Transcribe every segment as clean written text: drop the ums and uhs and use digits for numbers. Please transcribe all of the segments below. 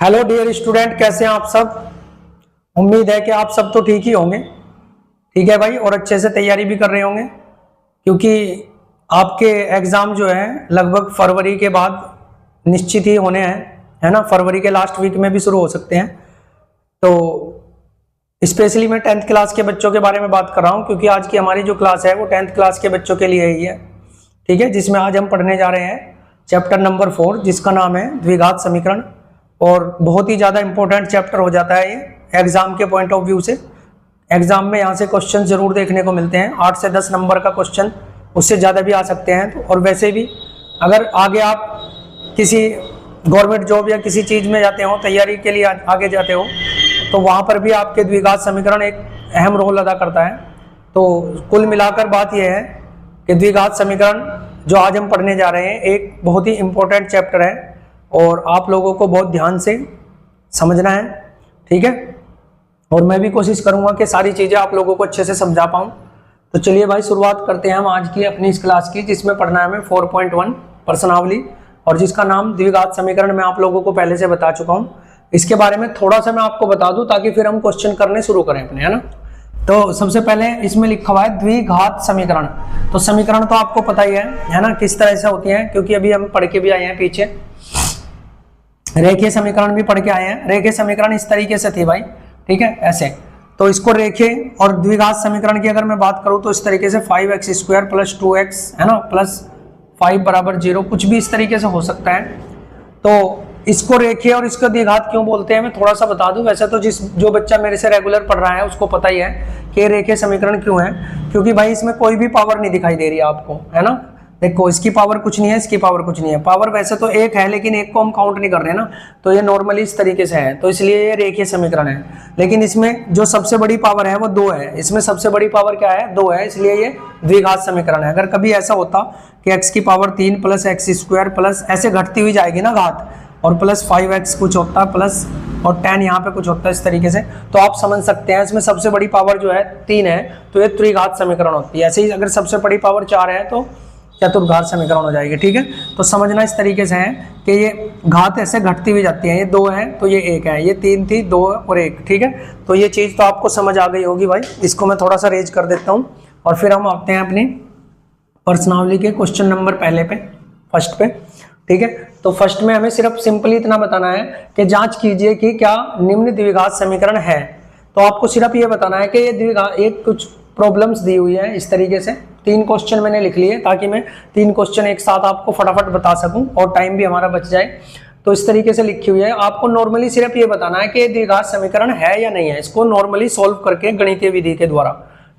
Hello dear student, कैसे हैं आप सब। उम्मीद है कि आप सब तो ठीक ही होंगे। ठीक है भाई, और अच्छे से तैयारी भी कर रहे होंगे क्योंकि आपके एग्ज़ाम जो है लगभग फरवरी के बाद निश्चित ही होने हैं, है ना। फरवरी के लास्ट वीक में भी शुरू हो सकते हैं। तो स्पेशली मैं 10th क्लास के बच्चों के बारे में बात कर रहा हूँ क्योंकि आज की हमारी जो क्लास है वो 10th क्लास के बच्चों के लिए ही है। ठीक है, जिसमें आज हम पढ़ने जा रहे हैं चैप्टर नंबर 4 जिसका नाम है द्विघात समीकरण। और बहुत ही ज़्यादा इंपॉर्टेंट चैप्टर हो जाता है ये एग्जाम के पॉइंट ऑफ व्यू से। एग्जाम में यहाँ से क्वेश्चन जरूर देखने को मिलते हैं, 8 से 10 नंबर का क्वेश्चन, उससे ज़्यादा भी आ सकते हैं। तो और वैसे भी अगर आगे आप किसी गवर्नमेंट जॉब या किसी चीज़ में जाते हो, तैयारी के लिए आगे जाते हो, तो वहाँ पर भी आपके द्विघात समीकरण एक अहम रोल अदा करता है। तो कुल मिलाकर बात यह है कि द्विघात समीकरण जो आज हम पढ़ने जा रहे हैं एक बहुत ही इम्पोर्टेंट चैप्टर है और आप लोगों को बहुत ध्यान से समझना है। ठीक है, और मैं भी कोशिश करूंगा कि सारी चीज़ें आप लोगों को अच्छे से समझा पाऊँ। तो चलिए भाई, शुरुआत करते हैं हम आज की अपनी इस क्लास की, जिसमें पढ़ना है हमें 4.1 प्रश्नावली, और जिसका नाम द्विघात समीकरण मैं आप लोगों को पहले से बता चुका हूँ। इसके बारे में थोड़ा सा मैं आपको बता दूँ ताकि फिर हम क्वेश्चन करने शुरू करें अपने, है ना। तो सबसे पहले इसमें लिखा हुआ है द्विघात समीकरण। तो समीकरण तो आपको पता ही है ना, किस तरह से होती हैं, क्योंकि अभी हम पढ़ के भी आए हैं पीछे। रेखीय समीकरण भी पढ़ के आए हैं। रेखीय समीकरण इस तरीके से थी भाई, ठीक है, ऐसे। तो इसको रेखीय और द्विघात समीकरण की अगर मैं बात करूं तो इस तरीके से 5x² + 2x, है ना, प्लस 5 = 0, कुछ भी इस तरीके से हो सकता है। तो इसको रेखीय और इसको द्विघात क्यों बोलते हैं मैं थोड़ा सा बता दूं। वैसे तो जो बच्चा मेरे से रेगुलर पढ़ रहा है उसको पता ही है कि रेखीय समीकरण क्यों है, क्योंकि भाई इसमें कोई भी पावर नहीं दिखाई दे रही है आपको, है ना। देखो, इसकी पावर कुछ नहीं है, इसकी पावर कुछ नहीं है। पावर वैसे तो एक है लेकिन एक को हम काउंट नहीं कर रहे ना, तो ये नॉर्मली इस तरीके से है, तो इसलिए ये रेखीय समीकरण है। लेकिन इसमें जो सबसे बड़ी पावर है वो 2 है। इसमें सबसे बड़ी पावर क्या है? 2 है, इसलिए ये द्विघात समीकरण है। अगर कभी ऐसा होता कि x की पावर 3 + x² प्लस ऐसे घटती हुई जाएगी ना घात, और प्लस 5x कुछ होता है, प्लस और 10 यहाँ पे कुछ होता है इस तरीके से, तो आप समझ सकते हैं इसमें सबसे बड़ी पावर जो है 3 है, तो ये त्रिघात समीकरण होती है। ऐसे ही अगर सबसे बड़ी पावर 4 है तो चतुर्घात समीकरण हो जाएगी। ठीक है, तो समझना इस तरीके से है कि ये घात ऐसे घटती हुई जाती है। ये 2 है तो ये 1 है, ये 3 थी, 2 और 1। ठीक है, तो ये चीज़ तो आपको समझ आ गई होगी भाई। इसको मैं थोड़ा सा रेज कर देता हूँ और फिर हम आते हैं अपनी प्रश्नावली के क्वेश्चन नंबर फर्स्ट पे। ठीक है, तो फर्स्ट में हमें सिर्फ सिंपली इतना बताना है कि जांच कीजिए कि क्या निम्न द्विघात समीकरण है। तो आपको सिर्फ ये बताना है कि ये द्विघात, एक कुछ प्रॉब्लम्स दी हुई है इस तरीके से। 3 क्वेश्चन मैंने लिख लिए ताकि मैं 3 क्वेश्चन एक साथ आपको फटाफट बता सकूं और टाइम भी हमारा बच जाए। तो इस तरीके से लिखी हुई है। आपको नॉर्मली सिर्फ ये बताना है कि ये द्विघात समीकरण है या नहीं है, इसको नॉर्मली सोल्व करके गणितीय विधि के द्वारा।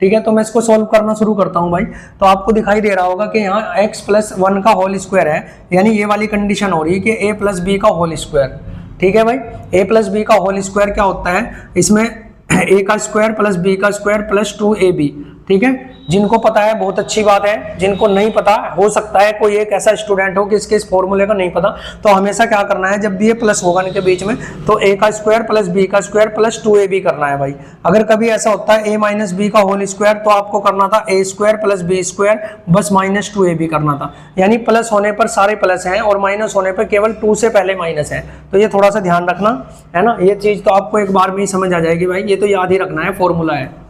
ठीक है, तो मैं इसको सोल्व करना शुरू करता हूं भाई। तो आपको दिखाई दे रहा होगा कि यहाँ x + 1 का होल स्क्वायर है, यानी ये वाली कंडीशन हो रही है कि a + b का होल स्क्वायर। ठीक है भाई, a + b का होल स्क्वायर क्या होता है? इसमें a का स्क्वायर प्लस b का स्क्वायर प्लस 2ab। ठीक है, जिनको पता है बहुत अच्छी बात है, जिनको नहीं पता, हो सकता है कोई एक ऐसा स्टूडेंट हो कि इसके इस फॉर्मूले का नहीं पता, तो हमेशा क्या करना है, जब भी ये प्लस होगा इनके बीच में, तो a का स्क्वायर प्लस b का स्क्वायर प्लस 2ab करना है भाई। अगर कभी ऐसा होता है a - b का होल स्क्वायर, तो आपको करना था a² प्लस b² बस -2ab करना था। यानी प्लस होने पर सारे प्लस हैं और माइनस होने पर केवल 2 से पहले माइनस है। तो ये थोड़ा सा ध्यान रखना, है ना। ये चीज तो आपको एक बार में ही समझ आ जाएगी भाई, ये तो याद ही रखना है, फॉर्मूला है।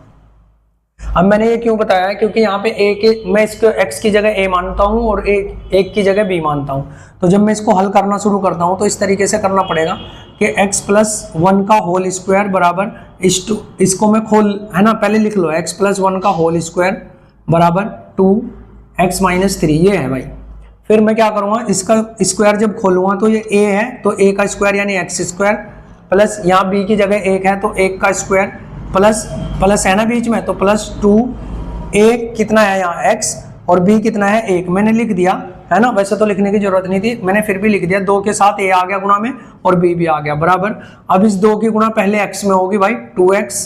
अब मैंने ये क्यों बताया है, क्योंकि यहाँ पे मैं इसको x की जगह a मानता हूँ और एक की जगह b मानता हूँ। तो जब मैं इसको हल करना शुरू करता हूँ तो इस तरीके से करना पड़ेगा कि x + 1 का होल स्क्वायर बराबर इसको मैं है ना, पहले लिख लो, x + 1 का होल स्क्वायर बराबर 2x - 3, ये है भाई। फिर मैं क्या करूँगा, इसका स्क्वायर जब खोलूँगा तो ये a है, तो a का स्क्वायर यानी x² प्लस यहाँ b की जगह 1 है तो 1 का स्क्वायर प्लस है ना बीच में, तो प्लस 2, a कितना है यहाँ x और b कितना है 1, मैंने लिख दिया, है ना। वैसे तो लिखने की जरूरत नहीं थी, मैंने फिर भी लिख दिया। 2 के साथ a आ गया गुणा में और b भी आ गया बराबर। अब इस 2 की गुणा पहले x में होगी भाई 2x,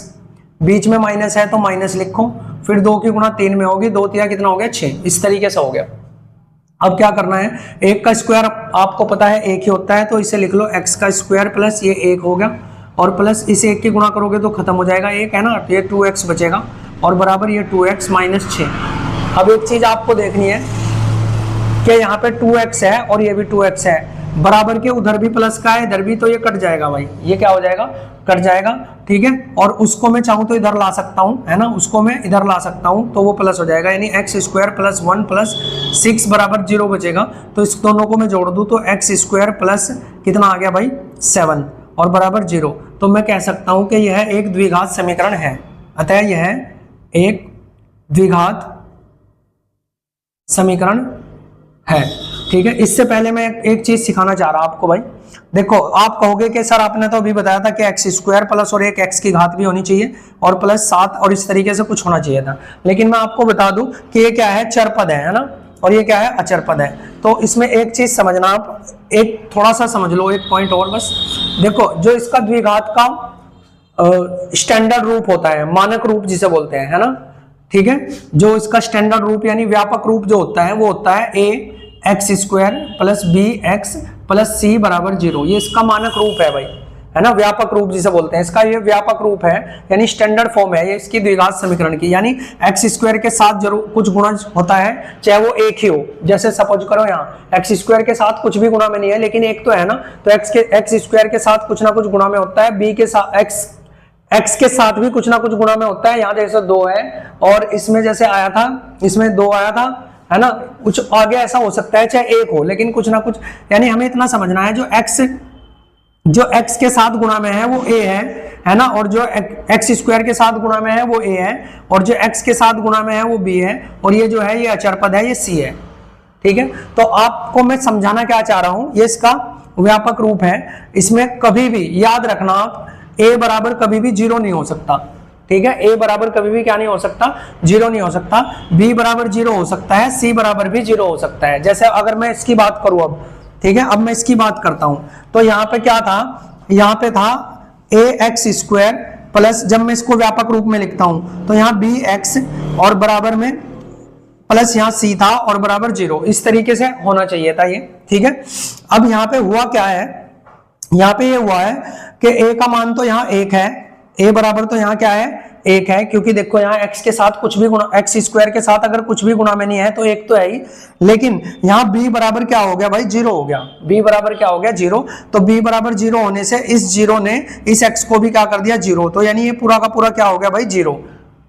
बीच में माइनस है तो माइनस लिखो, फिर 2 की गुणा 3 में होगी, 2 3 कितना हो गया 6, इस तरीके से हो गया। अब क्या करना है, 1 का स्क्वायर आपको पता है 1 ही होता है, तो इसे लिख लो x का स्क्वायर प्लस ये 1 हो गया, और प्लस इसे 1 की गुणा करोगे तो खत्म हो जाएगा 1, है ना, तो ये 2x बचेगा और बराबर ये 2x - 6। अब एक चीज आपको देखनी है कि यहाँ पे 2x है और ये भी 2x है, बराबर के उधर भी प्लस का है इधर भी, तो ये कट जाएगा भाई, ये क्या हो जाएगा, कट जाएगा। ठीक है, और उसको मैं चाहूँ तो इधर ला सकता हूँ, है ना, उसको मैं इधर ला सकता हूँ तो वो प्लस हो जाएगा, यानी एक्स स्क्वायर प्लस 1 प्लस 6 बराबर 0 बचेगा। तो इस दोनों को मैं जोड़ दूँ तो एक्स स्क्वायर प्लस कितना आ गया भाई 7 और बराबर 0। तो मैं कह सकता हूँ कि यह एक द्विघात समीकरण है, अतः यह एक द्विघात समीकरण है। ठीक है, इससे पहले मैं एक चीज सिखाना चाह रहा हूं आपको भाई। देखो, आप कहोगे कि सर आपने तो अभी बताया था कि एक्स स्क्वायर प्लस और एक एक्स की घात भी होनी चाहिए और प्लस 7 और इस तरीके से कुछ होना चाहिए था, लेकिन मैं आपको बता दूं कि ये क्या है, चर पद है ना, और ये क्या है, अचर पद है। तो इसमें एक चीज समझना, आप एक थोड़ा सा समझ लो, एक पॉइंट और बस। देखो, जो इसका द्विघात का स्टैंडर्ड रूप होता है, मानक रूप जिसे बोलते हैं, है ना, ठीक है, जो इसका स्टैंडर्ड रूप यानी व्यापक रूप जो होता है वो होता है A X square plus B X plus C बराबर 0। ये इसका मानक रूप है भाई, है ना, व्यापक रूप जिसे बोलते हैं, इसका ये व्यापक रूप है यानी स्टैंडर्ड फॉर्म है ये इसकी द्विघात समीकरण की। यानी एक्स स्क्वायर के साथ जरूर कुछ गुणा होता है, चाहे वो एक ही हो। जैसे सपोज करो यहाँ एक्स स्क्वायर के साथ कुछ भी गुणा में नहीं है, लेकिन एक तो है ना, तो एक्स स्क्वायर के साथ कुछ ना कुछ गुणा में होता है, बी के साथ एक्स के साथ भी कुछ ना कुछ गुणा में होता है। यहाँ जैसे 2 है और इसमें जैसे आया था, इसमें 2 आया था, है ना, कुछ आगे ऐसा हो सकता है चाहे एक हो, लेकिन कुछ ना कुछ, यानी हमें इतना समझना है जो एक्स के साथ गुणा में है वो ए है ना, और जो एक्स स्क्वायर के साथ गुणा में है वो ए है, और जो एक्स के साथ गुणा में है वो बी है, और ये जो है ये अचर पद है, ये सी है। ठीक है, तो आपको मैं समझाना क्या चाह रहा हूं, ये इसका व्यापक रूप है। इसमें कभी भी याद रखना आप, ए बराबर कभी भी 0 नहीं हो सकता। ठीक है, ए बराबर कभी भी क्या नहीं हो सकता, 0 नहीं हो सकता। बी बराबर 0 हो सकता है, सी बराबर भी 0 हो सकता है। जैसे अगर मैं इसकी बात करूं अब, ठीक है, अब मैं इसकी बात करता हूं, तो यहाँ पे क्या था, यहाँ पे था ए एक्स स्क्वायर प्लस, जब मैं इसको व्यापक रूप में लिखता हूं तो यहाँ बी एक्स और बराबर में प्लस यहाँ सी था और बराबर 0, इस तरीके से होना चाहिए था ये। ठीक है, अब यहाँ पे हुआ क्या है, यहाँ पे ये हुआ है कि a का मान तो यहाँ 1 है, a बराबर तो यहाँ क्या है 1 है, क्योंकि देखो यहाँ x के साथ कुछ भी गुणा, एक्स स्क्वायर के साथ अगर कुछ भी गुणा में नहीं है तो 1 तो है ही। लेकिन यहाँ b बराबर क्या हो गया भाई, 0 हो गया, b बराबर क्या हो गया 0। तो b बराबर 0 होने से इस 0 ने इस x को भी क्या कर दिया 0, तो यानी ये पूरा का पूरा क्या हो गया भाई 0।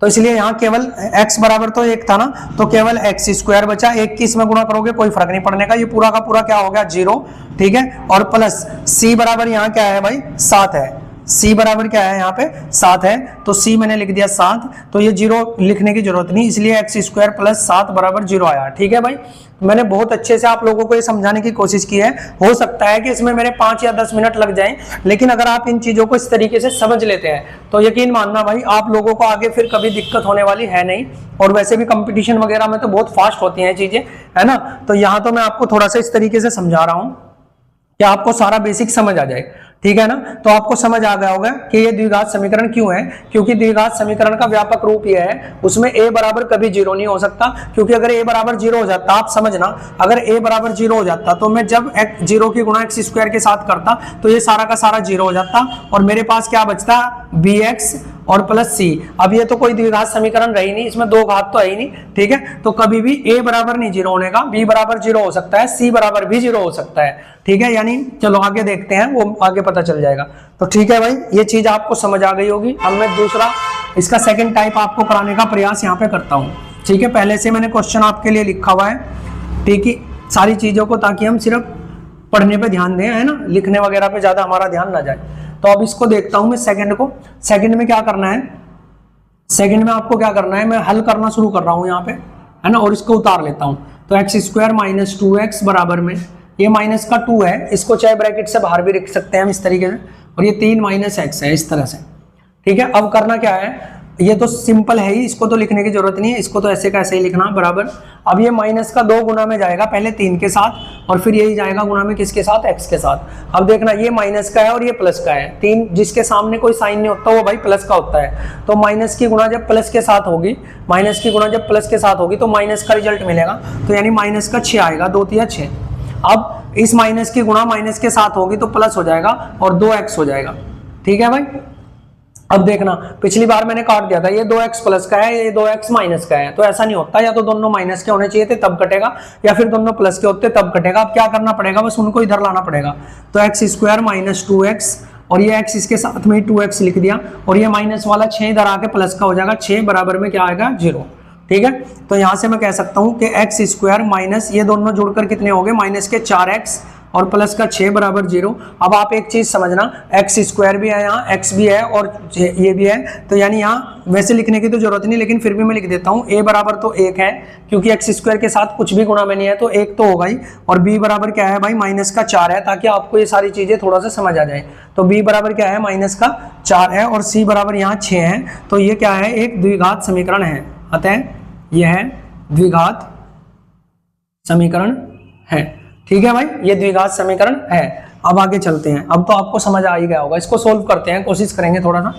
तो इसलिए यहाँ केवल x बराबर तो 1 था ना, तो केवल एक्स स्क्वायर बचा, 1 की इसमें गुणा करोगे कोई फर्क नहीं पड़ने का, ये पूरा का पूरा क्या हो गया 0। ठीक है, और प्लस c बराबर यहाँ क्या है भाई 7 है, c बराबर क्या है यहाँ पे 7 है, तो c मैंने लिख दिया 7, तो ये 0 लिखने की जरूरत नहीं, इसलिए एक्स स्क्वायर प्लस 7 बराबर 0 आया। ठीक है भाई, मैंने बहुत अच्छे से आप लोगों को ये समझाने की कोशिश की है। हो सकता है कि इसमें मेरे 5 या 10 मिनट लग जाएं, लेकिन अगर आप इन चीजों को इस तरीके से समझ लेते हैं तो यकीन मानना भाई आप लोगों को आगे फिर कभी दिक्कत होने वाली है नहीं। और वैसे भी कंपटीशन वगैरह में तो बहुत फास्ट होती हैं चीजें, है ना। तो यहाँ तो मैं आपको थोड़ा सा इस तरीके से समझा रहा हूँ कि आपको सारा बेसिक समझ आ जाए। ठीक है ना, तो आपको समझ आ गया होगा कि ये द्विघात समीकरण क्यों है, क्योंकि द्विघात समीकरण का व्यापक रूप ये है, उसमें a बराबर कभी 0 नहीं हो सकता। क्योंकि अगर a बराबर 0 हो जाता, आप समझना, अगर a बराबर 0 हो जाता तो मैं जब 0 की गुणा एक्स स्क्वायर के साथ करता तो ये सारा का सारा 0 हो जाता और मेरे पास क्या बचता bx और प्लस सी। अब ये तो कोई द्विघात समीकरण रही नहीं, इसमें 2 घात तो है ही नहीं। ठीक है, तो कभी भी a बराबर नहीं 0 होने का, b बराबर 0 हो सकता है, c बराबर भी 0 हो सकता है। ठीक है, यानी चलो आगे देखते हैं, वो आगे पता चल जाएगा। तो ठीक है भाई, ये चीज आपको समझ आ गई होगी। अब मैं दूसरा इसका सेकंड टाइप आपको कराने का प्रयास यहाँ पे करता हूँ। ठीक है, पहले से मैंने क्वेश्चन आपके लिए लिखा हुआ है, ठीक है, सारी चीजों को, ताकि हम सिर्फ पढ़ने पे ध्यान दें, है ना, लिखने वगैरह पे ज्यादा हमारा ध्यान ना जाए। तो अब इसको देखता हूं मैं सेकंड को। सेकंड में क्या करना है, सेकंड में आपको क्या करना है, मैं हल करना शुरू कर रहा हूं यहाँ पे, है ना, और इसको उतार लेता हूं। तो एक्स स्क्वायर माइनस 2x बराबर में, ये माइनस का 2 है, इसको चाहे ब्रैकेट से बाहर भी लिख सकते हैं हम इस तरीके से, और ये 3 माइनस x है इस तरह से। ठीक है, अब करना क्या है, ये तो सिंपल है ही, इसको तो लिखने की जरूरत नहीं है, इसको तो ऐसे का ऐसे ही लिखना बराबर। अब ये माइनस का 2 गुना में जाएगा, पहले 3 के साथ और फिर यही जाएगा गुना में किसके साथ, x के साथ। अब देखना, ये माइनस का है और ये प्लस का है, 3 जिसके सामने कोई साइन नहीं होता वो भाई प्लस का होता है। तो माइनस की गुणा जब प्लस के साथ होगी, माइनस की गुणा जब प्लस के साथ होगी तो माइनस का रिजल्ट मिलेगा, तो यानी माइनस का 6 आएगा, 2 तिया 6। अब इस माइनस की गुणा माइनस के साथ होगी तो प्लस हो जाएगा और 2x हो जाएगा। ठीक है भाई, अब देखना, पिछली बार मैंने काट दिया था, ये 2x प्लस का है, ये 2x माइनस का है, तो ऐसा नहीं होता, या तो दोनों माइनस के होने चाहिए थे तब कटेगा, या फिर दोनों प्लस के होते तब कटेगा। अब क्या करना पड़ेगा, बस उनको इधर लाना पड़ेगा। तो एक्स स्क्वायर माइनस 2x, और ये x इसके साथ में 2x लिख दिया, और ये माइनस वाला 6 इधर आके प्लस का हो जाएगा, 6 बराबर में क्या आएगा 0। ठीक है, तो यहां से मैं कह सकता हूं कि एक्स स्क्वायर माइनस ये दोनों जुड़कर कितने हो गए, माइनस के 4x और प्लस का 6 बराबर 0। अब आप एक चीज समझना, एक्स स्क्वायर भी है, यहाँ एक्स भी है और ये भी है, तो यानी यहाँ वैसे लिखने की तो जरूरत नहीं, लेकिन फिर भी मैं लिख देता हूँ a बराबर तो 1 है, क्योंकि एक्स स्क्वायर के साथ कुछ भी गुणा में नहीं है तो 1 तो होगा ही, और b बराबर क्या है भाई, माइनस का 4 है, ताकि आपको ये सारी चीजें थोड़ा सा समझ आ जाए। तो b बराबर क्या है, माइनस का 4 है, और c बराबर यहाँ 6 है, तो ये क्या है, एक द्विघात समीकरण है, अतः यह है द्विघात समीकरण है। ठीक है भाई, ये द्विघात समीकरण है। अब आगे चलते हैं, अब तो आपको समझ आ ही गया होगा, इसको सोल्व करते हैं, कोशिश करेंगे थोड़ा सा।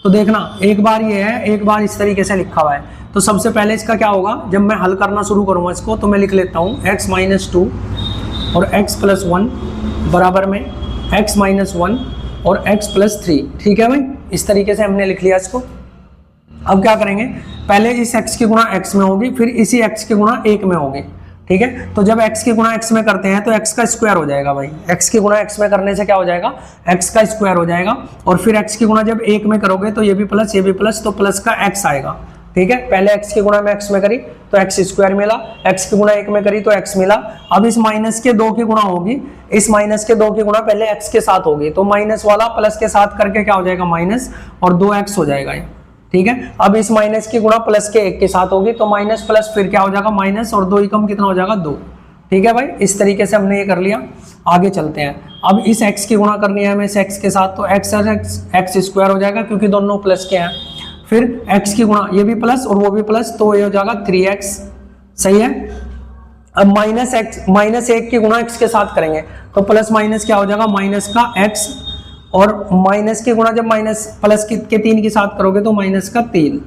तो देखना, एक बार ये है, एक बार इस तरीके से लिखा हुआ है। तो सबसे पहले इसका क्या होगा, जब मैं हल करना शुरू करूंगा इसको, तो मैं लिख लेता हूँ x माइनस 2 और x प्लस 1 बराबर में x माइनस 1 और x प्लस 3। ठीक है भाई, इस तरीके से हमने लिख लिया इसको। अब क्या करेंगे, पहले इस x की गुणा x में होगी, फिर इसी x की गुणा 1 में होगी। ठीक है, तो जब x की गुणा x में करते हैं तो x का स्क्वायर हो जाएगा भाई, x की गुणा x में करने से क्या हो जाएगा, x का स्क्वायर हो जाएगा, और फिर x की गुणा जब 1 में करोगे तो ये भी प्लस, ये भी प्लस, तो प्लस का x आएगा। ठीक है, पहले x की गुणा में x में करी तो x स्क्वायर मिला, x की गुणा 1 में करी तो x मिला। अब इस माइनस के 2 की गुणा होगी, इस माइनस के 2 की गुणा पहले x के साथ होगी, तो माइनस वाला प्लस के साथ करके क्या हो जाएगा, माइनस, और 2x हो जाएगा ये। ठीक है, अब इस माइनस की गुणा प्लस के 1 के साथ होगी, तो माइनस प्लस फिर क्या हो जाएगा, माइनस, और 2 एकम कितना हो जाएगा, 2। ठीक है भाई, इस तरीके से हमने ये कर लिया। आगे चलते हैं, अब इस x की गुणा करनी है हमें इस x के साथ, तो x स्क्वायर हो जाएगा, क्योंकि दोनों प्लस के हैं। फिर x की गुणा, ये भी प्लस और वो भी प्लस, तो ये हो जाएगा 3x। सही है, अब माइनस 1 की गुणा x के साथ करेंगे तो प्लस माइनस क्या हो जाएगा, माइनस का x, और माइनस की गुणा जब माइनस प्लस के 3 के साथ करोगे तो माइनस का 3।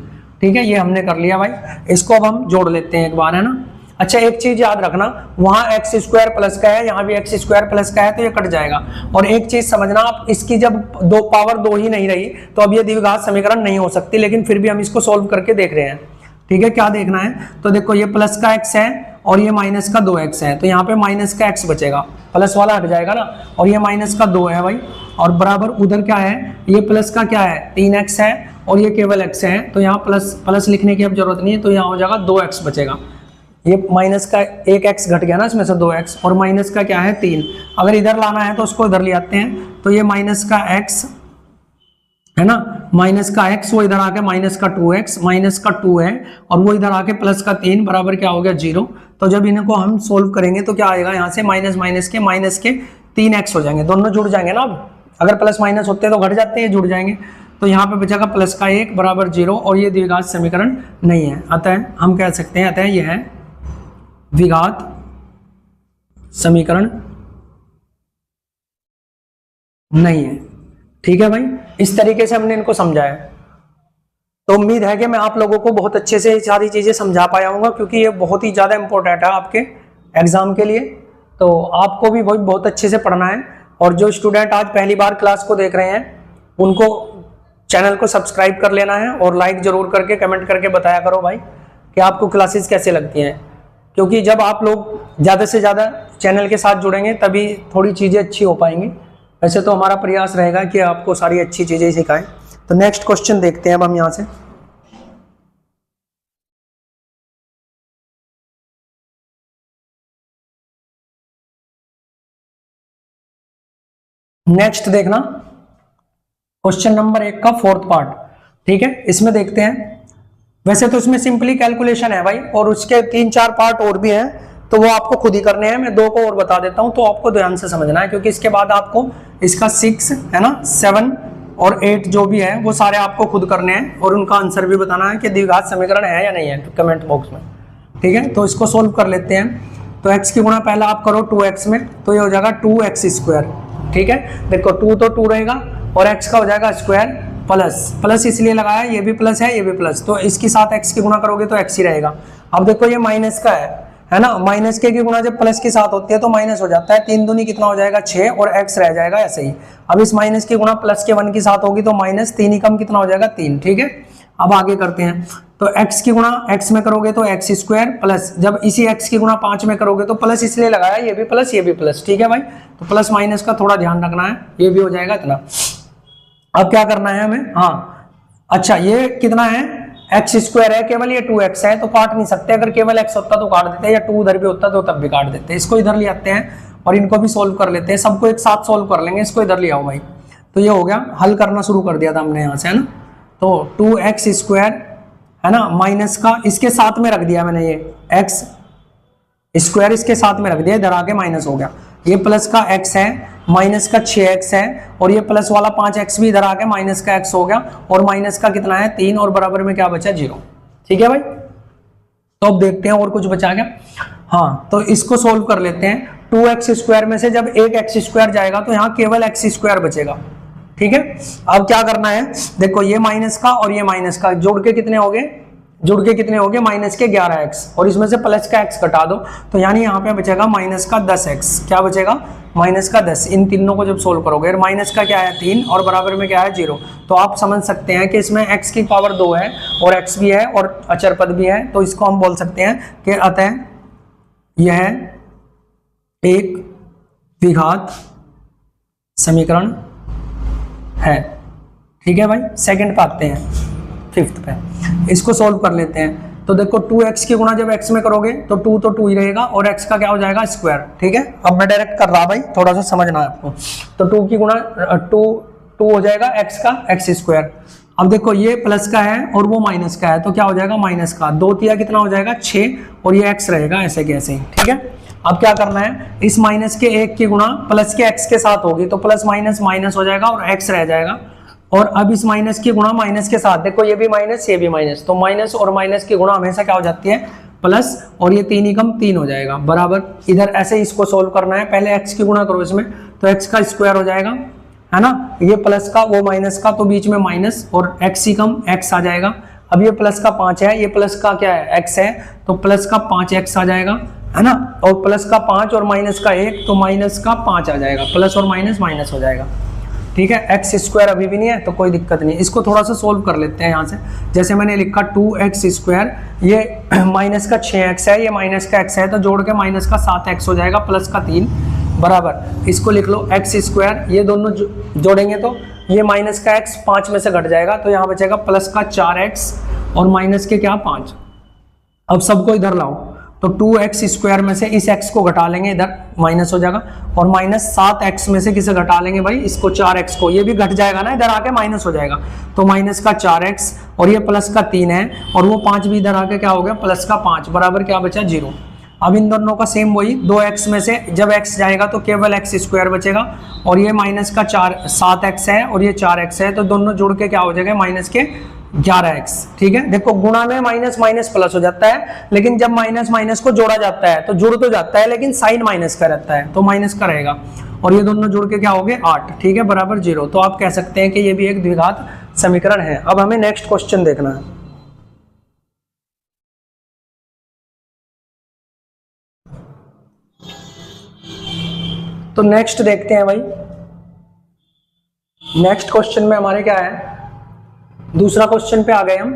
ठीक है, ये हमने कर लिया भाई। इसको अब हम जोड़ लेते हैं एक बार, है ना। अच्छा, एक चीज याद रखना, वहां एक्स स्क्वायर प्लस का है, यहाँ भी एक्स स्क्वायर प्लस का है, तो ये कट जाएगा। और एक चीज समझना आप, इसकी जब पावर 2 ही नहीं रही तो अब ये द्विघात समीकरण नहीं हो सकती, लेकिन फिर भी हम इसको सोल्व करके देख रहे हैं। ठीक है, क्या देखना है, तो देखो ये प्लस का x है और ये माइनस का 2x है, तो यहाँ पे माइनस का x बचेगा, प्लस वाला हट जाएगा ना, और ये माइनस का 2 है भाई, और बराबर उधर क्या है, ये प्लस का क्या है, 3x है, और ये केवल x है, तो यहाँ प्लस लिखने की अब जरूरत नहीं है, तो यहाँ हो जाएगा 2x बचेगा। ये माइनस का 1x घट गया ना इसमें से 2x, और माइनस का क्या है 3। अगर इधर लाना है तो उसको इधर ले आते हैं, तो ये माइनस का x है ना, माइनस का x, वो इधर आके माइनस का 2x, माइनस का 2 है, और वो इधर आके प्लस का 3 बराबर क्या हो गया 0। तो जब इनको हम सोल्व करेंगे तो क्या आएगा, यहाँ से माइनस के 3x हो जाएंगे, दोनों जुड़ जाएंगे ना। अब अगर प्लस माइनस होते हैं तो घट जाते हैं, जुड़ जाएंगे, तो यहाँ पे बचेगा प्लस का 1 बराबर 0, और ये द्विघात समीकरण नहीं है। अतः हम कह सकते हैं, अतः यह है द्विघात समीकरण नहीं है। ठीक है भाई, इस तरीके से हमने इनको समझाया। तो उम्मीद है कि मैं आप लोगों को बहुत अच्छे से सारी चीजें समझा पाया हूँ, क्योंकि ये बहुत ही ज्यादा इंपॉर्टेंट है आपके एग्जाम के लिए। तो आपको भी बहुत अच्छे से पढ़ना है, और जो स्टूडेंट आज पहली बार क्लास को देख रहे हैं उनको चैनल को सब्सक्राइब कर लेना है, और लाइक जरूर करके कमेंट करके बताया करो भाई कि आपको क्लासेस कैसे लगती हैं, क्योंकि जब आप लोग ज़्यादा से ज़्यादा चैनल के साथ जुड़ेंगे तभी थोड़ी चीज़ें अच्छी हो पाएंगी। वैसे तो हमारा प्रयास रहेगा कि आपको सारी अच्छी चीज़ें सिखाएं। तो नेक्स्ट क्वेश्चन देखते हैं अब हम यहाँ से। नेक्स्ट देखना, क्वेश्चन नंबर 1 का 4th पार्ट। ठीक है, इसमें देखते हैं। वैसे तो इसमें सिंपली कैलकुलेशन है भाई, और उसके 3-4 पार्ट और भी हैं, तो वो आपको खुद ही करने हैं। मैं 2 को और बता देता हूं, तो आपको ध्यान से समझना है, क्योंकि इसके बाद आपको इसका 6 है ना, 7 और 8 जो भी है वो सारे आपको खुद करने हैं, और उनका आंसर भी बताना है कि द्विघात समीकरण है या नहीं है, तो कमेंट बॉक्स में। ठीक है, तो इसको सोल्व कर लेते हैं। तो x की गुणा पहला आप करो 2x में, तो ये हो जाएगा 2x स्क्वायर। ठीक है, देखो 2 तो 2 रहेगा, और x का हो जाएगा स्क्वायर, प्लस इसलिए लगाया, ये भी प्लस है, ये भी प्लस, तो इसके साथ x की गुणा करोगे तो x ही रहेगा। अब देखो ये माइनस का है, है ना, माइनस के की गुणा जब प्लस के साथ होती है तो माइनस हो जाता है, 3 दूनी कितना हो जाएगा 6 और x रह जाएगा ऐसे ही। अब इस माइनस की गुणा प्लस के 1 के साथ होगी तो माइनस, 3 ही कम कितना हो जाएगा 3, ठीक है। अब आगे करते हैं, तो x की गुणा x में करोगे तो x स्क्वायर प्लस, जब इसी x की गुणा 5 में करोगे तो प्लस इसलिए लगाया, ये भी प्लस ये भी प्लस, ठीक है भाई। तो प्लस माइनस का थोड़ा ध्यान रखना है, ये भी हो जाएगा इतना। अब क्या करना है हमें, हाँ अच्छा ये कितना है एक्स स्क्वायर है, केवल ये 2x है तो काट नहीं सकते, अगर केवल x होता तो काट देते, या 2 उधर भी होता तो तब भी काट देते। इसको इधर ले आते हैं और इनको भी सोल्व कर लेते हैं, सबको एक साथ सोल्व कर लेंगे। इसको इधर ले आओ भाई, तो ये हो गया, हल करना शुरू कर दिया था हमने यहाँ से, है ना। तो 2x स्क्वायर है ना, माइनस का इसके साथ में रख दिया मैंने, ये x स्क्वायर इसके साथ में रख दिया, इधर आके माइनस हो गया, ये प्लस का x है, माइनस का 6x है, और ये प्लस वाला 5x भी इधर आके माइनस का x हो गया, और माइनस का कितना है 3, और बराबर में क्या बचा 0, ठीक है भाई। तो अब देखते हैं और कुछ बचा क्या, हाँ तो इसको सोल्व कर लेते हैं। 2x स्क्वायर में से जब एक x स्क्वायर जाएगा तो यहाँ केवल x स्क्वायर बचेगा, ठीक है। अब क्या करना है, देखो ये माइनस का और ये माइनस का जोड़ के कितने हो गए, जुड़ के कितने हो गए माइनस के 11x, और इसमें से प्लस का x घटा दो तो यानी यहाँ पे बचेगा माइनस का 10x, क्या बचेगा माइनस का 10। इन तीनों को जब सोल्व करोगे, माइनस का क्या है 3 और बराबर में क्या है 0, तो आप समझ सकते हैं कि इसमें x की पावर 2 है और x भी है और अचर पद भी है, तो इसको हम बोल सकते हैं कि अतः यह एक द्विघात समीकरण है, ठीक है भाई। सेकंड पे आते हैं, फिफ्थ पे, इसको सोल्व कर लेते हैं। तो देखो 2x की गुणा जब x में करोगे तो 2 तो 2 ही रहेगा और x का क्या हो जाएगा स्क्वायर, ठीक है। अब मैं डायरेक्ट कर रहा भाई, थोड़ा सा समझना है आपको। तो 2 की गुणा 2 हो जाएगा x का x स्क्वायर। अब देखो ये प्लस का है और वो माइनस का है, तो क्या हो जाएगा माइनस का 2 तिया कितना हो जाएगा 6, और ये x रहेगा ऐसे कैसे ही, ठीक है। अब क्या करना है, इस माइनस के 1 की गुणा प्लस के x के साथ होगी तो प्लस माइनस माइनस हो जाएगा और x रह जाएगा, और अब इस माइनस की गुणा माइनस के साथ, देखो ये भी माइनस ये भी माइनस, तो माइनस और माइनस की गुणा हमेशा क्या हो जाती है प्लस, और ये 3 ही कम 3 हो जाएगा बराबर। इधर ऐसे इसको सोल्व करना है, पहले x की गुणा करो इसमें, तो x का स्क्वायर हो जाएगा, है ना, ये प्लस का वो माइनस का, तो बीच में माइनस और x ही कम x आ जाएगा। अब ये प्लस का 5 है, ये प्लस का क्या है x है, तो प्लस का 5x आ जाएगा, है ना, और प्लस का 5 और माइनस का 1, तो माइनस का 5 आ जाएगा, प्लस और माइनस माइनस हो जाएगा, ठीक है। एक्स स्क्वायर अभी भी नहीं है तो कोई दिक्कत नहीं, इसको थोड़ा सा सोल्व कर लेते हैं यहाँ से। जैसे मैंने लिखा 2x स्क्वायर, ये माइनस का 6x है, ये माइनस का x है, तो जोड़ के माइनस का 7x हो जाएगा प्लस का 3 बराबर, इसको लिख लो x स्क्वायर, ये दोनों जोड़ेंगे तो ये माइनस का x 5 में से घट जाएगा, तो यहाँ बचेगा प्लस का 4x और माइनस के क्या 5। अब सबको इधर लाओ, तो 2x स्क्वायर में से इस x को घटा लेंगे, इधर माइनस हो जाएगा, और माइनस 7x में से किसे घटा लेंगे भाई, इसको 4x को, ये भी घट जाएगा ना, इधर आके माइनस हो जाएगा, तो माइनस का 4x और ये प्लस का 3 है, और वो 5 भी इधर आके क्या हो गया प्लस का 5 बराबर क्या बचा 0। अब इन दोनों का सेम वही, 2x में से जब x जाएगा तो केवल x स्क्वायर बचेगा, और ये माइनस का 7x है और ये 4x है, तो दोनों जोड़ के क्या हो जाएगा माइनस के 11x, ठीक है। देखो गुणा में माइनस माइनस प्लस हो जाता है, लेकिन जब माइनस माइनस को जोड़ा जाता है तो जुड़ तो जाता है लेकिन साइन माइनस का रहता है, तो माइनस का रहेगा, और ये दोनों जुड़ के क्या हो गए 8, ठीक है, बराबर 0। तो आप कह सकते हैं कि ये भी एक द्विघात समीकरण है। अब हमें नेक्स्ट क्वेश्चन देखना है। तो नेक्स्ट देखते हैं भाई, नेक्स्ट क्वेश्चन में हमारे क्या है, दूसरा क्वेश्चन पे आ गए हम।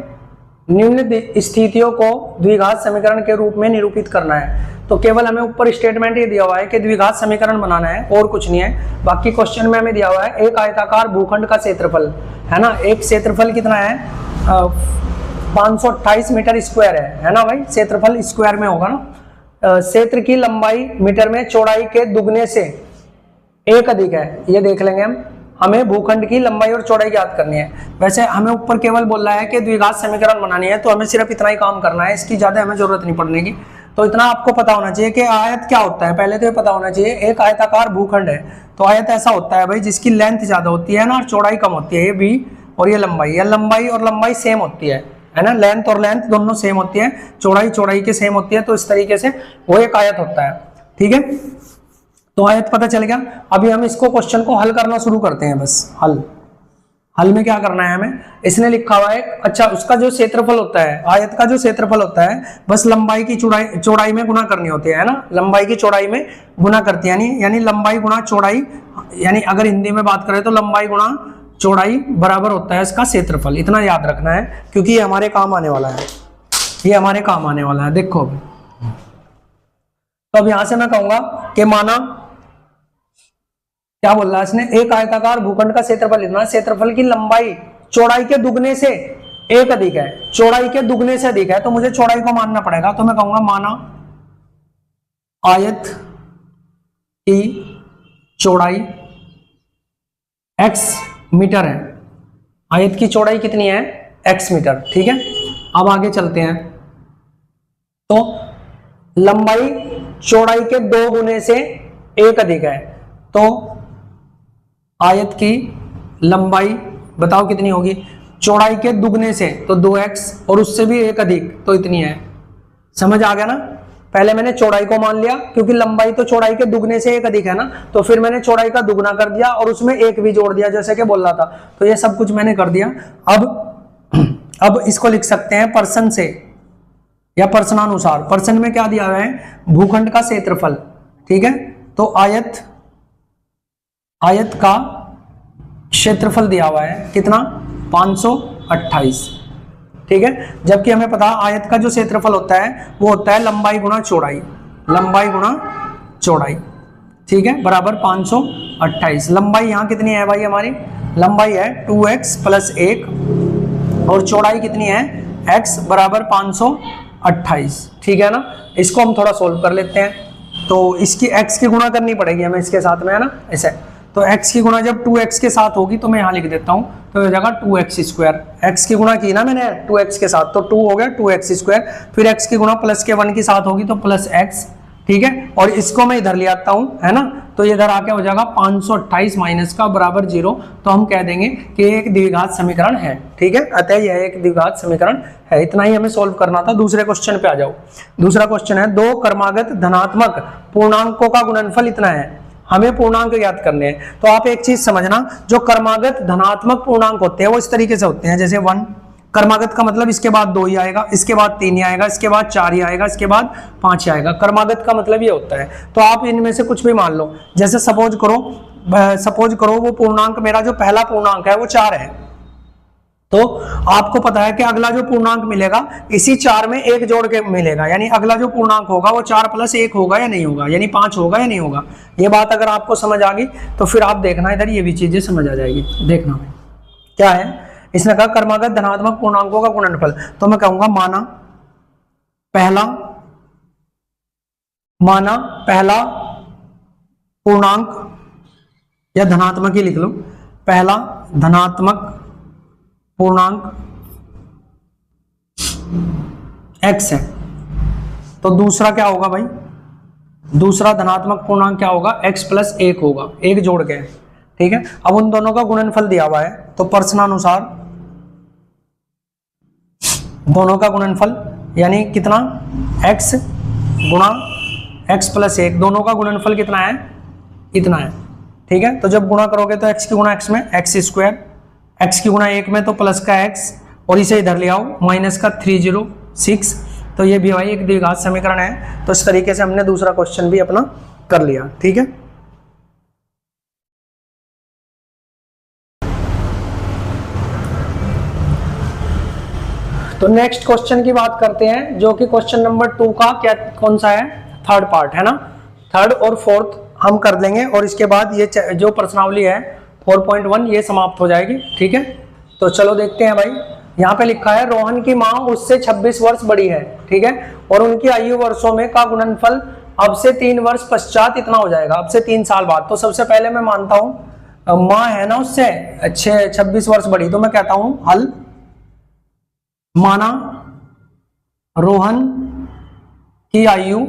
निम्न स्थितियों को द्विघात समीकरण के रूप में निरूपित करना है। तो केवल हमें ऊपर स्टेटमेंट ये दिया हुआ है कि द्विघात समीकरण बनाना है और कुछ नहीं है। बाकी क्वेश्चन में हमें दिया हुआ है एक आयताकार भूखंड का क्षेत्रफल, है ना, एक क्षेत्रफल कितना है 528 मीटर स्क्वायर है ना भाई, क्षेत्रफल स्क्वायर में होगा ना। क्षेत्र की लंबाई मीटर में, चौड़ाई के दुगने से एक अधिक है, ये देख लेंगे हम। हमें भूखंड की लंबाई और चौड़ाई याद करनी है। वैसे हमें ऊपर केवल बोल रहा है कि द्विघात समीकरण बनानी है, तो हमें सिर्फ इतना ही काम करना है, इसकी ज्यादा हमें जरूरत नहीं पड़ने की। तो इतना आपको पता होना चाहिए कि आयत क्या होता है, पहले तो ये पता होना चाहिए। एक आयताकार भूखंड है तो आयत ऐसा होता है भाई जिसकी लेंथ ज्यादा होती है ना और चौड़ाई कम होती है, ये बी, और ये लंबाई, या लंबाई और लंबाई सेम होती है ना, लेंथ और लेंथ दोनों सेम होती है, चौड़ाई चौड़ाई के सेम होती है, तो इस तरीके से वो एक आयत होता है, ठीक है। तो आयत पता चल गया। अभी हम इसको क्वेश्चन को हल करना शुरू करते हैं, बस हल। हल में क्या करना है हमें, इसने लिखा हुआ है अच्छा उसका जो क्षेत्रफल होता है, आयत का जो क्षेत्रफल होता है बस लंबाई की चौड़ाई में गुना करनी होती है ना, लंबाई की चौड़ाई में गुना करती है, यानी लंबाई गुना चौड़ाई, यानी अगर हिंदी में बात करें तो लंबाई गुना चौड़ाई बराबर होता है इसका क्षेत्रफल। इतना याद रखना है क्योंकि ये हमारे काम आने वाला है, ये हमारे काम आने वाला है। देखो तो अब यहां से मैं कहूंगा कि माना क्या बोल रहा है इसने, एक आयताकार भूखंड का क्षेत्रफल इतना, क्षेत्रफल की लंबाई चौड़ाई के दुगने से एक अधिक है, चौड़ाई के दुगने से अधिक है, तो मुझे चौड़ाई को मानना पड़ेगा। तो मैं कहूंगा माना आयत की चौड़ाई x मीटर है, आयत की चौड़ाई कितनी है x मीटर, ठीक है। अब आगे चलते हैं, तो लंबाई चौड़ाई के 2 गुने से एक अधिक है, तो आयत की लंबाई बताओ कितनी होगी, चौड़ाई के दुगने से तो 2x और उससे भी एक अधिक तो इतनी है। समझ आ गया ना, पहले मैंने चौड़ाई को मान लिया क्योंकि लंबाई तो चौड़ाई के दुगने से एक अधिक है ना, तो फिर मैंने चौड़ाई का दुगना कर दिया और उसमें एक भी जोड़ दिया जैसे कि बोल रहा था, तो ये सब कुछ मैंने कर दिया। अब इसको लिख सकते हैं पर्सन से या पर्सनानुसार। पर्सन में क्या दिया हुआ है, भूखंड का क्षेत्रफल, ठीक है। तो आयत का क्षेत्रफल दिया हुआ है कितना 528, ठीक है। जबकि हमें पता आयत का जो क्षेत्रफल होता है वो होता है लंबाई गुना चौड़ाई, लंबाई गुना चौड़ाई, ठीक है, बराबर 528। लंबाई यहाँ कितनी है भाई, हमारी लंबाई है 2x + 1 और चौड़ाई कितनी है x बराबर 528, ठीक है ना। इसको हम थोड़ा सोल्व कर लेते हैं, तो इसकी x की गुणा करनी पड़ेगी हमें इसके साथ में, है ना, ऐसे। तो x की गुणा जब 2x के साथ होगी तो मैं यहाँ लिख देता हूँ, तो हो जाएगा 2x²। x की गुणा की ना मैंने 2x के साथ, तो 2 हो गया 2x², फिर x की गुणा प्लस के 1 के साथ होगी तो +x, ठीक है। और इसको मैं इधर ले आता हूँ, है ना, तो ये इधर आके हो जाएगा 528 माइनस का बराबर 0, तो हम कह देंगे कि एक द्विघात समीकरण है, ठीक है। अतः यह एक द्विघात समीकरण है। इतना ही हमें सोल्व करना था। दूसरे क्वेश्चन पे आ जाओ। दूसरा क्वेश्चन है, 2 क्रमागत धनात्मक पूर्णांकों का गुणनफल इतना है, हमें पूर्णांक ज्ञात करने हैं। तो आप एक चीज समझना, जो क्रमागत धनात्मक पूर्णांक होते हैं वो इस तरीके से होते हैं, जैसे 1 क्रमागत का मतलब इसके बाद 2 ही आएगा, इसके बाद 3 ही आएगा, इसके बाद 4 ही आएगा, इसके बाद 5 ही आएगा। क्रमागत का मतलब ये होता है। तो आप इनमें से कुछ भी मान लो, जैसे सपोज करो वो पूर्णांक, मेरा जो पहला पूर्णांक है वो 4 है, तो आपको पता है कि अगला जो पूर्णांक मिलेगा इसी 4 में एक जोड़ के मिलेगा, यानी अगला जो पूर्णांक होगा वो 4 + 1 होगा या नहीं होगा, यानी 5 होगा या नहीं होगा। ये बात अगर आपको समझ आ गई तो फिर आप देखना इधर ये भी चीजें समझ आ जाएगी। देखना क्या है, इसने कहा क्रमागत धनात्मक पूर्णांकों का गुणनफल, तो मैं कहूंगा माना पहला पूर्णांक, या धनात्मक ही लिख लो, पहला धनात्मक पूर्णांक x है, तो दूसरा क्या होगा भाई, दूसरा धनात्मक पूर्णांक क्या होगा, x + 1 होगा, एक जोड़ के, ठीक है। अब उन दोनों का गुणनफल दिया हुआ है, तो प्रश्नानुसार दोनों का गुणनफल यानी कितना, x गुणा x + 1, दोनों का गुणनफल कितना है, इतना है, ठीक है। तो जब गुणा करोगे तो x की गुणा x में x², x की गुणा 1 में तो प्लस का x, और इसे इधर ले आओ माइनस का 306, तो ये भी भाई एक द्विघात समीकरण है। तो इस तरीके से हमने दूसरा क्वेश्चन भी अपना कर लिया, ठीक है। तो नेक्स्ट क्वेश्चन की बात करते हैं, जो कि क्वेश्चन नंबर 2 का क्या कौन सा है, 3rd पार्ट है ना, 3rd और 4th हम कर देंगे, और इसके बाद ये जो प्रश्नावली है 4.1 ये समाप्त हो जाएगी, ठीक है। तो चलो देखते हैं भाई। यहाँ पे लिखा है रोहन की माँ उससे 26 वर्ष बड़ी है, ठीक है, और उनकी आयु वर्षों में का गुणनफल अब से 3 वर्ष पश्चात इतना हो जाएगा, अब से 3 साल बाद। तो सबसे पहले मैं मानता हूं माँ है ना उससे 26 वर्ष बड़ी, तो मैं कहता हूं हल, माना रोहन की आयु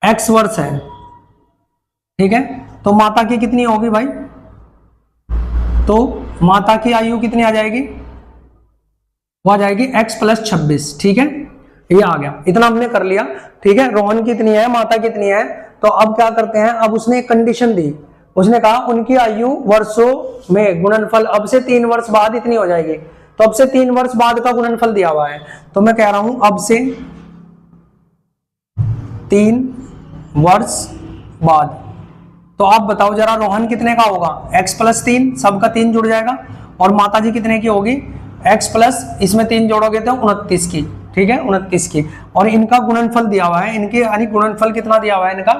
x वर्ष है, ठीक है, तो माता की कितनी होगी भाई, तो माता की आयु कितनी आ जाएगी, वो आ जाएगी x + 26, ठीक है। ये आ गया, इतना हमने कर लिया, ठीक है। रोहन कितनी है, माता कितनी है, तो अब क्या करते हैं, अब उसने एक कंडीशन दी, उसने कहा उनकी आयु वर्षों में गुणनफल अब से 3 वर्ष बाद इतनी हो जाएगी। तो अब से 3 वर्ष बाद का गुणनफल दिया हुआ है, तो मैं कह रहा हूं अब से 3 वर्ष बाद। तो आप बताओ जरा रोहन कितने का होगा, x + 3, सबका 3 जुड़ जाएगा, और माता जी कितने की होगी, x प्लस इसमें 3 जोड़ोगे तो 29 की, ठीक है 29 की। और इनका गुणनफल दिया हुआ है, इनके यानी गुणनफल कितना दिया हुआ है इनका,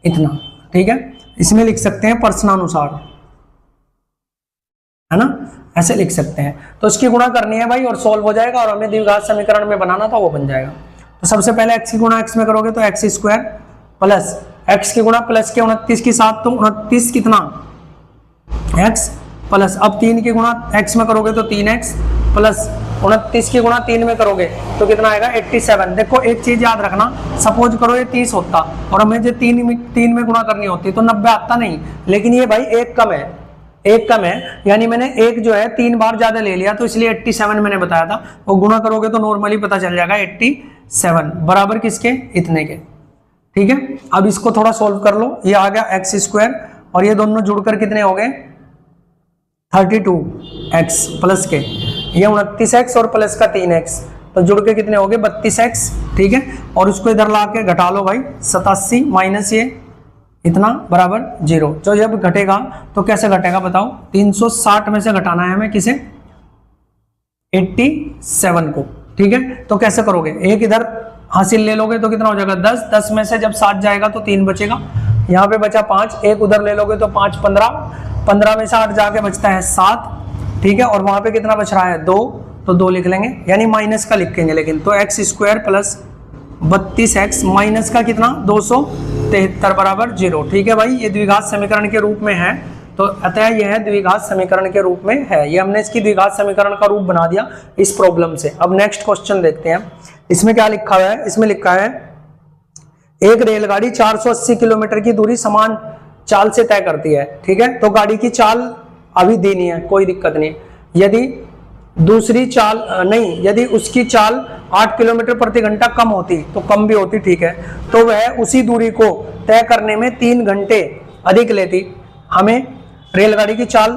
इतना, ठीक है। इसमें लिख सकते हैं प्रश्नानुसार, है ना, ऐसे लिख सकते हैं। तो इसकी गुणा करनी है भाई और सोल्व हो जाएगा, और हमें द्विघात समीकरण में बनाना था वो बन जाएगा। तो सबसे पहले x की गुणा x में करोगे तो x² प्लस x की गुणा प्लस के 29 की 7, तो 29 कितना x प्लस, अब 3 की गुणा x में करोगे तो 3x प्लस 29 की गुणा 3 में करोगे तो कितना आएगा 87। देखो एक चीज याद रखना, सपोज करो ये 30 होता और हमें जो 3 में गुणा करनी होती तो 90 आता नहीं, लेकिन ये भाई एक कम है, एक कम है, यानी मैंने एक जो है 3 बार ज्यादा ले लिया, तो इसलिए 87 मैंने बताया था। वो गुणा करोगे तो नॉर्मली पता चल जाएगा 87 बराबर किसके, इतने के, ठीक है। अब इसको थोड़ा सोल्व कर लो, ये आ गया x² और ये दोनों जुड़कर कितने हो गए 32x प्लस के, ये 29x और प्लस का 3x, तो जुड़ के कितने हो गए 32x, ठीक है। और उसको इधर ला के घटा लो भाई, 87 माइनस ये इतना बराबर 0। तो जब घटेगा तो कैसे घटेगा बताओ, 360 में से घटाना है हमें किसे, 87 को, ठीक है। तो कैसे करोगे, एक इधर हासिल ले लोगे तो कितना हो जाएगा 10, 10 में से जब 7 जाएगा तो 3 बचेगा, यहाँ पे बचा 5, एक उधर ले लोगे तो 5 15, 15 में से 8 जाके बचता है 7, ठीक है। और वहां पे कितना बच रहा है 2, तो 2 लिख लेंगे, यानी माइनस का लिखेंगे लेकिन, तो x² प्लस 32x माइनस का कितना 273 बराबर 0, ठीक है भाई। ये द्विघात समीकरण के रूप में है, तो अतः यह द्विघात समीकरण के रूप में है, ये हमने इसकी द्विघात समीकरण का रूप बना दिया इस प्रॉब्लम से। अब नेक्स्ट क्वेश्चन देखते हैं, इसमें क्या लिखा हुआ है, इसमें लिखा है एक रेलगाड़ी 480 किलोमीटर की दूरी समान चाल से तय करती है, ठीक है। तो गाड़ी की चाल अभी दी नहीं है, कोई दिक्कत नहीं, यदि दूसरी चाल नहीं, यदि उसकी चाल 8 किलोमीटर प्रति घंटा कम होती, तो कम भी होती, ठीक है, तो वह उसी दूरी को तय करने में 3 घंटे अधिक लेती। हमें रेलगाड़ी की चाल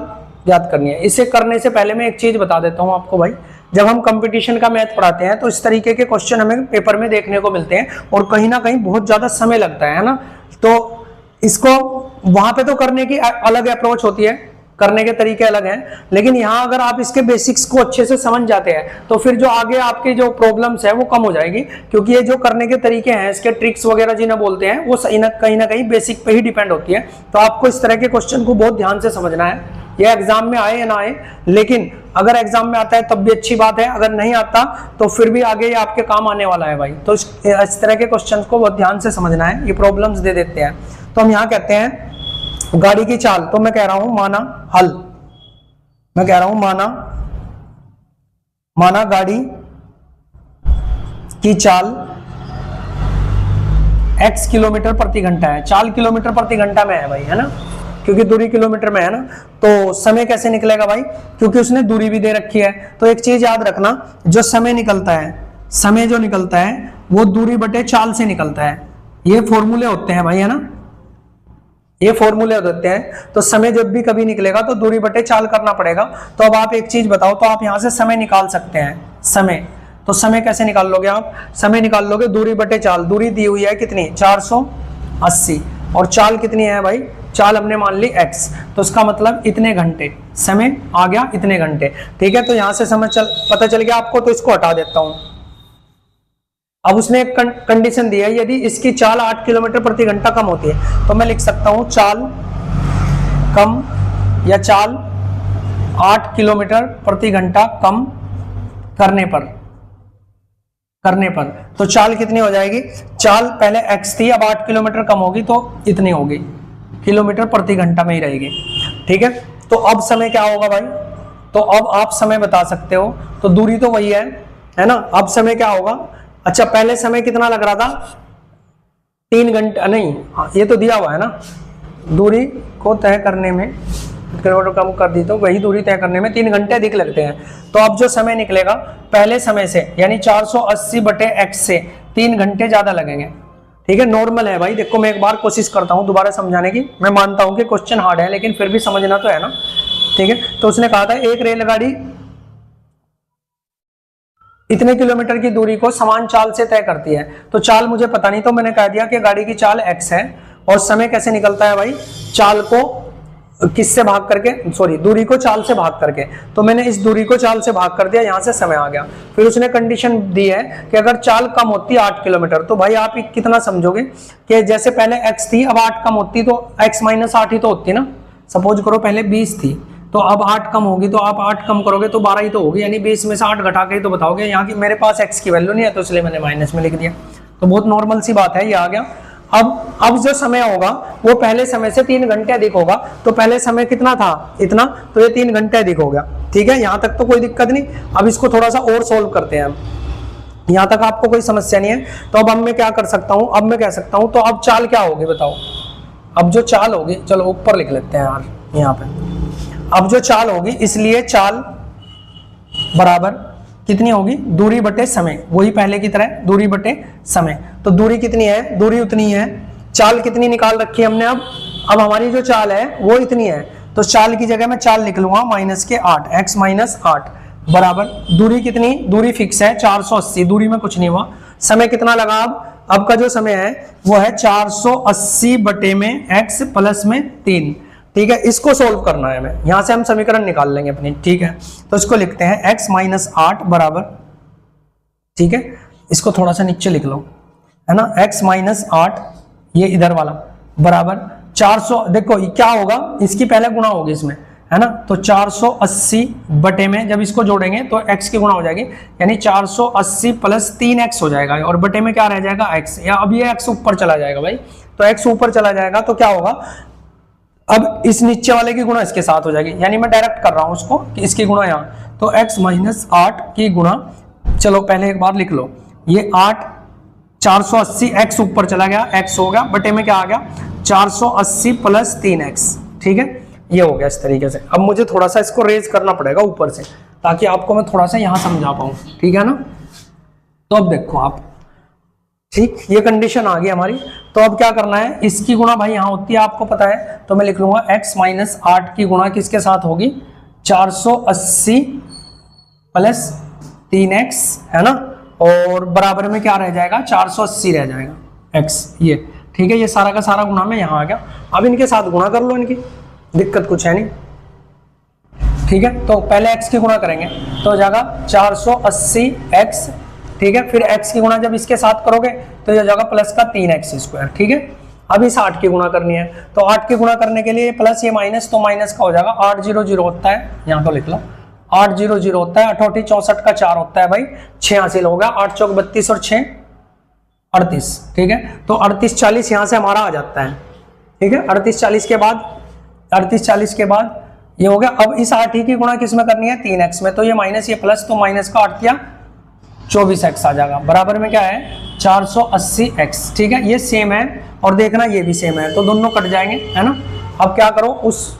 याद करनी है। इसे करने से पहले मैं एक चीज बता देता हूं आपको भाई, जब हम कंपटीशन का मैथ पढ़ाते हैं तो इस तरीके के क्वेश्चन हमें पेपर में देखने को मिलते हैं, और कहीं ना कहीं बहुत ज्यादा समय लगता है ना। तो इसको वहां पे तो करने की अलग अप्रोच होती है, करने के तरीके अलग हैं, लेकिन यहाँ अगर आप इसके बेसिक्स को अच्छे से समझ जाते हैं तो फिर जो आगे आपकी जो प्रॉब्लम्स है वो कम हो जाएगी, क्योंकि ये जो करने के तरीके हैं, इसके ट्रिक्स वगैरह जिन्हें बोलते हैं, वो कहीं ना कहीं बेसिक पे ही डिपेंड होती है। तो आपको इस तरह के क्वेश्चन को बहुत ध्यान से समझना है, ये एग्जाम में आए या ना आए, लेकिन अगर एग्जाम में आता है तब भी अच्छी बात है, अगर नहीं आता तो फिर भी आगे ये आपके काम आने वाला है भाई। तो इस तरह के क्वेश्चन को बहुत ध्यान से समझना है, ये प्रॉब्लम्स दे देते हैं। तो हम यहाँ कहते हैं गाड़ी की चाल, तो मैं कह रहा हूं माना हल, मैं कह रहा हूं माना गाड़ी की चाल x किलोमीटर प्रति घंटा है, चाल किलोमीटर प्रति घंटा में है भाई, है ना, क्योंकि दूरी किलोमीटर में है ना। तो समय कैसे निकलेगा भाई, क्योंकि उसने दूरी भी दे रखी है। तो एक चीज याद रखना, जो समय निकलता है, समय जो निकलता है वो दूरी बटे चाल से निकलता है, ये फॉर्मूले होते हैं भाई, है ना, ये फॉर्मूले होते हैं। तो समय जब भी कभी निकलेगा तो दूरी बटे चाल करना पड़ेगा। तो अब आप एक चीज बताओ, तो आप यहां से समय निकाल सकते हैं, समय, तो समय कैसे निकाल लोगे आप, समय निकाल लोगे दूरी बटे चाल, दूरी दी हुई है कितनी 480, और चाल कितनी है भाई, चाल हमने मान ली x, तो इसका मतलब इतने घंटे, समय आ गया इतने घंटे, ठीक है। तो यहां से समय पता चल गया आपको, तो इसको हटा देता हूं। अब उसने एक कंडीशन दी है, यदि इसकी चाल 8 किलोमीटर प्रति घंटा कम होती है, तो मैं लिख सकता हूं चाल कम, या चाल 8 किलोमीटर प्रति घंटा कम करने पर, तो चाल कितनी हो जाएगी, चाल पहले x थी, अब 8 किलोमीटर कम होगी तो इतनी होगी, किलोमीटर प्रति घंटा में ही रहेगी, ठीक है। तो अब समय क्या होगा भाई, तो अब आप समय बता सकते हो, तो दूरी तो वही है ना। अब समय क्या होगा, अच्छा पहले समय कितना लग रहा था 3 घंटे, नहीं हाँ ये तो दिया हुआ है ना, दूरी को तय करने में किलोमीटर कम कर दी तो वही दूरी तय करने में 3 घंटे अधिक लगते हैं। तो अब जो समय निकलेगा पहले समय से, यानी 480 बटे x से 3 घंटे ज्यादा लगेंगे, ठीक है, नॉर्मल है भाई। देखो मैं एक बार कोशिश करता हूँ दोबारा समझाने की। मैं मानता हूँ कि क्वेश्चन हार्ड है, लेकिन फिर भी समझना तो है ना। ठीक है, तो उसने कहा था एक रेलगाड़ी इतने किलोमीटर की दूरी को समान चाल से तय करती है। तो चाल मुझे पता नहीं, तो मैंने कह दिया कि गाड़ी की चाल x है। और समय कैसे निकलता है भाई, चाल को किससे भाग करके, सॉरी दूरी को चाल से भाग करके। तो मैंने इस दूरी को चाल से भाग कर दिया, यहां से समय आ गया। फिर उसने कंडीशन दी है कि अगर चाल कम होती 8 किलोमीटर, तो भाई आप कितना समझोगे कि जैसे पहले x थी, अब 8 कम होती तो x माइनस 8 ही तो होती ना। सपोज करो पहले 20 थी, तो अब 8 कम होगी, तो आप 8 कम करोगे तो 12 ही तो होगी, यानी 20 में से 8 घटा के ही तो बताओगे। यहाँ की मेरे पास x की वैल्यू नहीं है, तो इसलिए मैंने माइनस में लिख दिया। तो बहुत नॉर्मल सी बात है, ये आ गया। अब जो समय होगा वो पहले समय से 3 घंटे अधिक होगा। तो पहले समय कितना था, इतना, तो ये 3 घंटे अधिक हो गया। ठीक है, यहाँ तक तो कोई दिक्कत नहीं। अब इसको थोड़ा सा और सोल्व करते हैं हम, यहाँ तक आपको कोई समस्या नहीं है। तो अब मैं क्या कर सकता हूँ, अब मैं कह सकता हूँ, तो अब चाल क्या होगी बताओ। अब जो चाल होगी, चलो ऊपर लिख लेते हैं यार यहाँ पे। अब जो चाल होगी, इसलिए चाल बराबर कितनी होगी, दूरी बटे समय, वही पहले की तरह दूरी बटे समय। तो दूरी कितनी है, दूरी उतनी है। चाल कितनी निकाल रखी है हमने, अब हमारी जो चाल है वो इतनी है। तो चाल की जगह मैं चाल लिख लूंगा माइनस के 8, x माइनस 8 बराबर दूरी कितनी, दूरी फिक्स है 480, दूरी में कुछ नहीं हुआ। समय कितना लगा, अब का जो समय है वो है 480 बटे में x प्लस में 3। ठीक है, इसको सोल्व करना है हमें, यहां से हम समीकरण निकाल लेंगे अपनी। ठीक है, तो इसको लिखते हैं x माइनस 8 बराबर, ठीक है, इसको थोड़ा सा नीचे लिख लो, है ना, x माइनस 8 ये इधर वाला बराबर 400। देखो ये क्या होगा, इसकी पहले गुणा होगी इसमें, है ना। तो 480 बटे में जब इसको जोड़ेंगे तो x की गुणा हो जाएगी, यानी 480 प्लस 3x हो जाएगा, और बटे में क्या रह जाएगा x, या अब ये x ऊपर चला जाएगा भाई। तो x ऊपर चला जाएगा तो क्या होगा, अब इस नीचे वाले की गुणा इसके साथ हो जाएगी, यानी मैं डायरेक्ट कर रहा हूं उसको कि इसकी गुणा यहाँ। तो x माइनस 8 की गुणा, चलो पहले एक बार लिख लो, ये 8 480, x ऊपर चला गया, x हो गया, बटे में क्या आ गया 480 प्लस 3x। ठीक है, ये हो गया इस तरीके से। अब मुझे थोड़ा सा इसको रेज करना पड़ेगा ऊपर से, ताकि आपको मैं थोड़ा सा यहाँ समझा पाऊँ। ठीक है ना, तो अब देखो आप, ठीक, ये कंडीशन आ गई हमारी। तो अब क्या करना है, इसकी गुणा भाई यहाँ होती है आपको पता है, तो मैं लिख लूंगा x माइनस 8 की गुणा किसके साथ होगी, 480 प्लस 3x, है ना, और बराबर में क्या रह जाएगा 480 रह जाएगा x, ये ठीक है। ये सारा का सारा गुणा में यहाँ आ गया। अब इनके साथ गुणा कर लो, इनकी दिक्कत कुछ है नहीं। ठीक है, तो पहले x की गुणा करेंगे तो हो जाएगा 480x, ठीक है। फिर x की गुणा जब इसके साथ करोगे तो यह जाएगा प्लस का 3x स्क्वायर। ठीक है, अब इस 8 की गुणा करनी है, तो 8 की गुणा करने के लिए प्लस ये माइनस, तो माइनस का हो जाएगा 8 0 0 होता है, यहाँ तो लिख लो 8 0 0 होता है, 8 64 का 4 होता है भाई, 6 हासिल हो गया, 8 चौक 32 और 6 38। ठीक है, तो 38 40 यहाँ से हमारा आ जाता है। ठीक है, 38 40 के बाद ये हो गया। अब इस 8 की गुणा किस में करनी है, 3x में, तो ये माइनस ये प्लस, तो माइनस का 8 किया 24x आ जाएगा, बराबर में क्या है 480x। ठीक है, ये सेम है, और देखना ये भी सेम है, तो दोनों कट जाएंगे, है ना। अब क्या करो उस,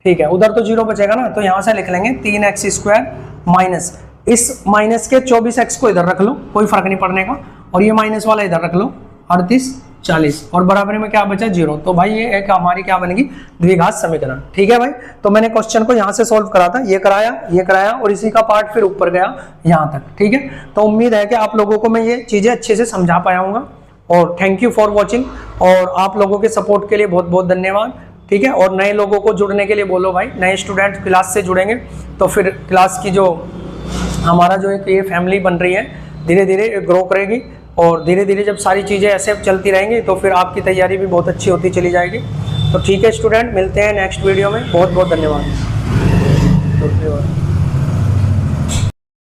ठीक है, उधर तो 0 बचेगा ना, तो यहां से लिख लेंगे 3x स्क्वायर माइनस, इस माइनस के 24x को इधर रख लो, कोई फर्क नहीं पड़ने का, और ये माइनस वाला इधर रख लो 38 40, और बराबर में क्या बचा 0। तो भाई ये एक हमारी क्या बनेगी, द्विघात समीकरण। ठीक है भाई, तो मैंने क्वेश्चन को यहाँ से सोल्व करा था, ये कराया और इसी का पार्ट फिर ऊपर गया यहाँ तक। ठीक है, तो उम्मीद है कि आप लोगों को मैं ये चीजें अच्छे से समझा पाया हूँ, और थैंक यू फॉर वॉचिंग, और आप लोगों के सपोर्ट के लिए बहुत बहुत धन्यवाद। ठीक है, और नए लोगों को जुड़ने के लिए बोलो भाई, नए स्टूडेंट क्लास से जुड़ेंगे तो फिर क्लास की जो हमारा जो एक ये फैमिली बन रही है धीरे धीरे ग्रो करेगी, और धीरे धीरे जब सारी चीज़ें ऐसे चलती रहेंगी तो फिर आपकी तैयारी भी बहुत अच्छी होती चली जाएगी। तो ठीक है स्टूडेंट, मिलते हैं नेक्स्ट वीडियो में, बहुत बहुत धन्यवाद।